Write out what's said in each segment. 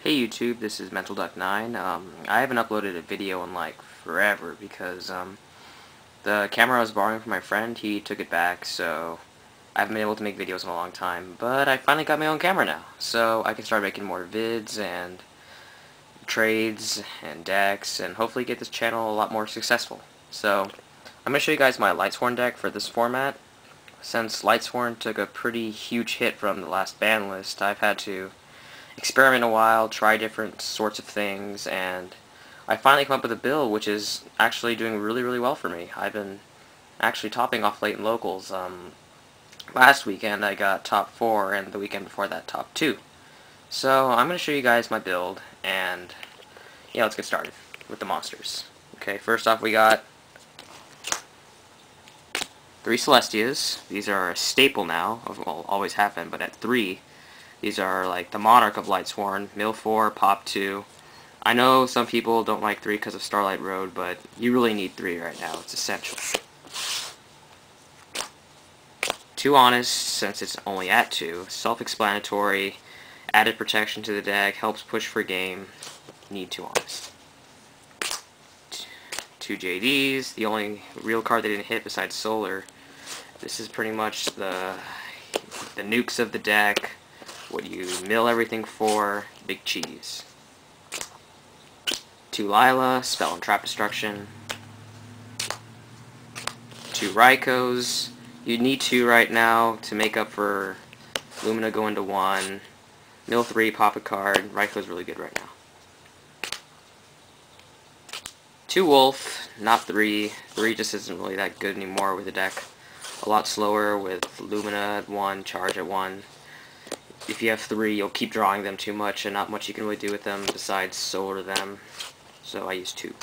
Hey YouTube, this is MentalDuck9. I haven't uploaded a video in like forever because the camera I was borrowing from my friend, he took it back, so I haven't been able to make videos in a long time. But I finally got my own camera now, so I can start making more vids and trades and decks and hopefully get this channel a lot more successful. So I'm going to show you guys my Lightsworn deck for this format. Since Lightsworn took a pretty huge hit from the last ban list, I've had to experiment a while, try different sorts of things, and I finally come up with a build which is actually doing really well for me. I've been actually topping off late in locals. Last weekend I got top 4, and the weekend before that top 2. So I'm going to show you guys my build, and yeah, let's get started with the monsters. Okay, first off we got 3 Celestias. These are a staple now, well, always have been, but at 3, these are like the monarch of Lightsworn. Mill 4, pop 2. I know some people don't like 3 because of Starlight Road, but you really need 3 right now. It's essential. 2 Honest, since it's only at 2. Self-explanatory. Added protection to the deck. Helps push for game. Need 2 Honest. 2 JDs. The only real card they didn't hit besides Solar. This is pretty much the nukes of the deck. What you mill everything for, big cheese. 2 Lila, spell and trap destruction. 2 Raikos. You need 2 right now to make up for Lumina going to 1. Mill 3, pop a card. Raiko's really good right now. 2 Wolf, not 3. 3 just isn't really that good anymore with the deck. A lot slower with Lumina at 1, charge at 1. If you have 3, you'll keep drawing them too much, and not much you can really do with them besides solar them. So I use 2.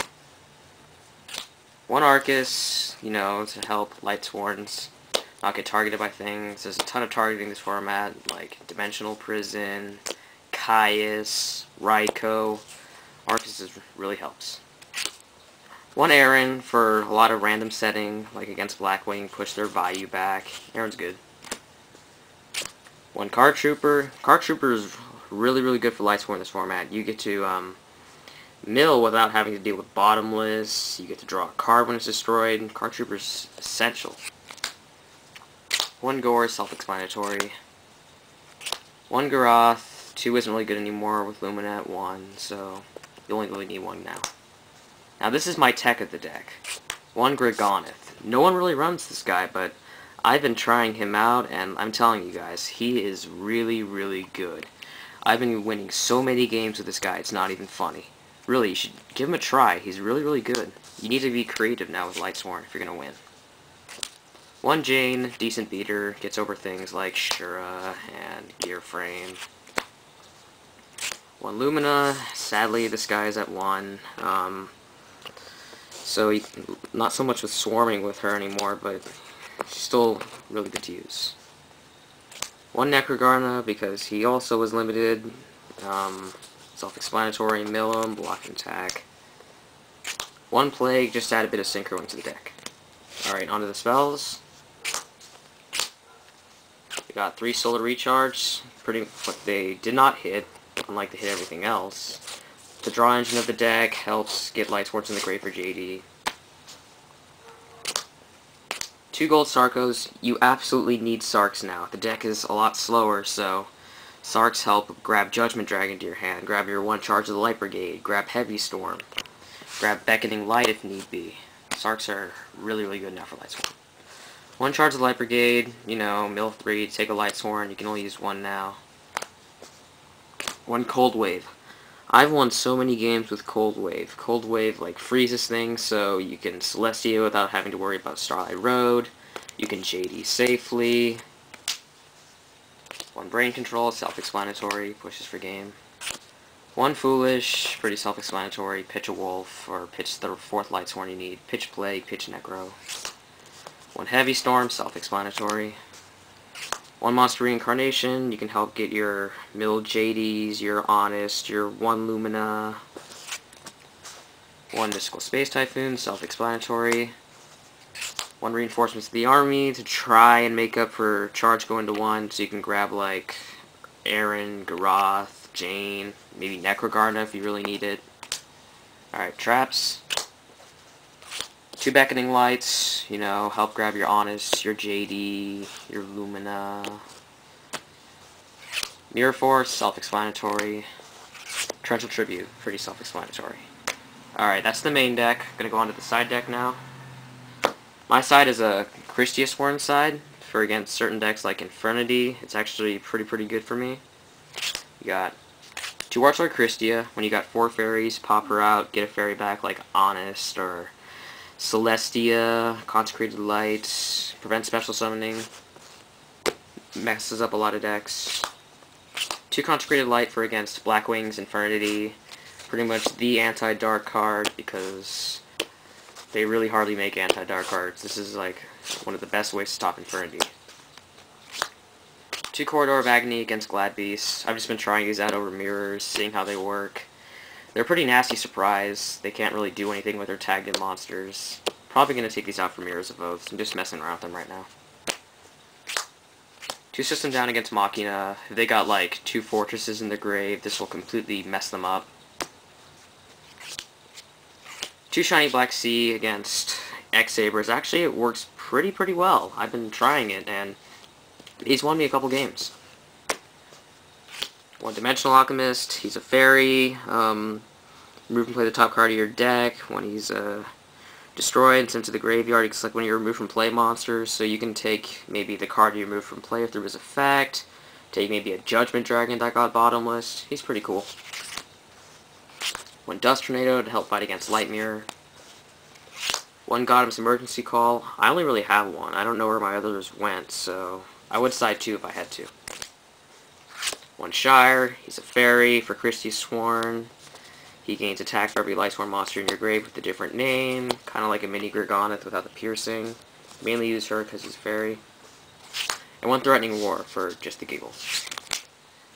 1 Arcus, you know, to help Lightsworns not get targeted by things. There's a ton of targeting in this format, like Dimensional Prison, Caius, Raiko. Arcus really helps. 1 Aaron for a lot of random setting, like against Blackwing, push their value back. Aaron's good. 1 Card Trooper. Card Trooper is really good for Lightsworn in this format. You get to mill without having to deal with bottomless. You get to draw a card when it's destroyed. Card Trooper is essential. 1 Gore, self-explanatory. 1 Garoth. 2 isn't really good anymore with Lumina at 1, so you only really need 1 now. Now this is my tech of the deck. 1 Grigoneth. No one really runs this guy, but I've been trying him out, and I'm telling you guys, he is really good. I've been winning so many games with this guy, it's not even funny. Really, you should give him a try. He's really good. You need to be creative now with Lightsworn if you're going to win. 1 Jane, decent beater, gets over things like Shura and Gear Frame. 1 Lumina, sadly this guy is at 1. So not so much with swarming with her anymore, but she's still really good to use. 1 Necrogarna, because he also was limited. Self-explanatory, mill him, block and attack. 1 Plague, just add a bit of synchro into the deck. Alright, onto the spells. We got 3 Solar Recharge, but they did not hit, unlike they hit everything else. The draw engine of the deck helps get Lightsworn in the grave for JD. 2 Gold Sarkos. You absolutely need Sarks now. The deck is a lot slower, so Sarks help grab Judgment Dragon to your hand, grab your 1 charge of the Light Brigade, grab Heavy Storm, grab Beckoning Light if need be. Sarks are really good now for Lightsworn. 1 charge of the Light Brigade, you know, mill 3, take a Lightsworn, you can only use 1 now. 1 Cold Wave. I've won so many games with Cold Wave. Cold Wave like freezes things, so you can Celestia without having to worry about Starlight Road. You can JD safely. 1 Brain Control, self-explanatory, pushes for game. 1 Foolish, pretty self-explanatory, pitch a Wolf, or pitch the 4th Lightsworn you need. Pitch Plague, pitch Necro. 1 Heavy Storm, self-explanatory. 1 Monster Reincarnation, you can help get your milled JDs, your Honest, your 1 Lumina. 1 Mystical Space Typhoon, self-explanatory. 1 Reinforcements to the army to try and make up for charge going to 1, so you can grab like Aaron, Garoth, Jane, maybe Necrogarda if you really need it. Alright, traps. 2 beckoning lights, you know, help grab your Honest, your JD, your Lumina. Mirror Force, self-explanatory. Torrential Tribute, pretty self-explanatory. Alright, that's the main deck. Gonna go on to the side deck now. My side is a Yugioh side for against certain decks like Infernity. It's actually pretty good for me. You got 2 Archlord Christia. When you got 4 fairies, pop her out, get a fairy back like Honest or Celestia, Consecrated Light, prevent special summoning. Messes up a lot of decks. 2 Consecrated Light for against Blackwing's Infernity. Pretty much the anti-dark card because they really hardly make anti-dark cards. This is like one of the best ways to stop Infernity. 2 Corridor of Agony against Glad Beasts. I've just been trying these out over mirrors, seeing how they work. They're a pretty nasty surprise. They can't really do anything with their tagged-in monsters. Probably going to take these out for Mirrors of Oaths. I'm just messing around with them right now. 2 System Down against Machina. If they got like 2 Fortresses in the grave, this will completely mess them up. 2 Shiny Black Sea against X-Sabers. Actually, it works pretty well. I've been trying it, and he's won me a couple games. 1 Dimensional Alchemist. He's a fairy. Remove and play the top card of your deck. When he's destroyed and sent to the graveyard, it's like when you remove from play monsters. So you can take maybe the card you removed from play through his effect. Take maybe a Judgment Dragon that got bottomless. He's pretty cool. 1 Dust Tornado to help fight against Light Mirror. 1 Godham's Emergency Call. I only really have 1. I don't know where my others went, so I would side 2 if I had to. 1 Shire. He's a fairy for Yugioh. He gains attack for every Lightsworn monster in your grave with a different name. Kind of like a mini Gorgonith without the piercing. Mainly use her because he's a fairy. And 1 Threatening War for just the giggles.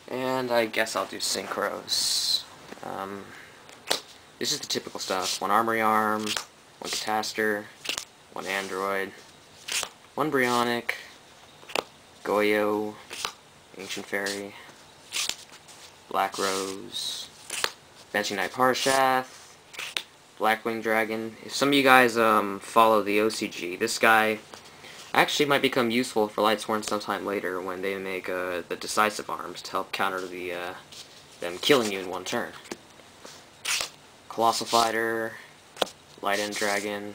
And I guess I'll do Synchros. This is the typical stuff. 1 Armory Arm, 1 Cataster, 1 Android, 1 Brionic, Goyo, Ancient Fairy, Black Rose, Benching Knight Parshath, Blackwing Dragon. If some of you guys follow the OCG, this guy actually might become useful for Lightsworn sometime later when they make the Decisive Arms to help counter the them killing you in 1 turn. Colossal Fighter, Light End Dragon,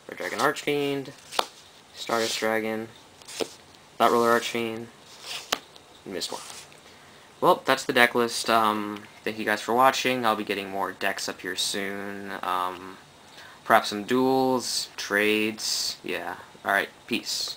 Red Dragon Archfiend, Stardust Dragon, Thought Roller Archfiend, and Mistborn. Well, that's the deck list. Thank you guys for watching. I'll be getting more decks up here soon. Perhaps some duels, trades. Yeah. Alright, peace.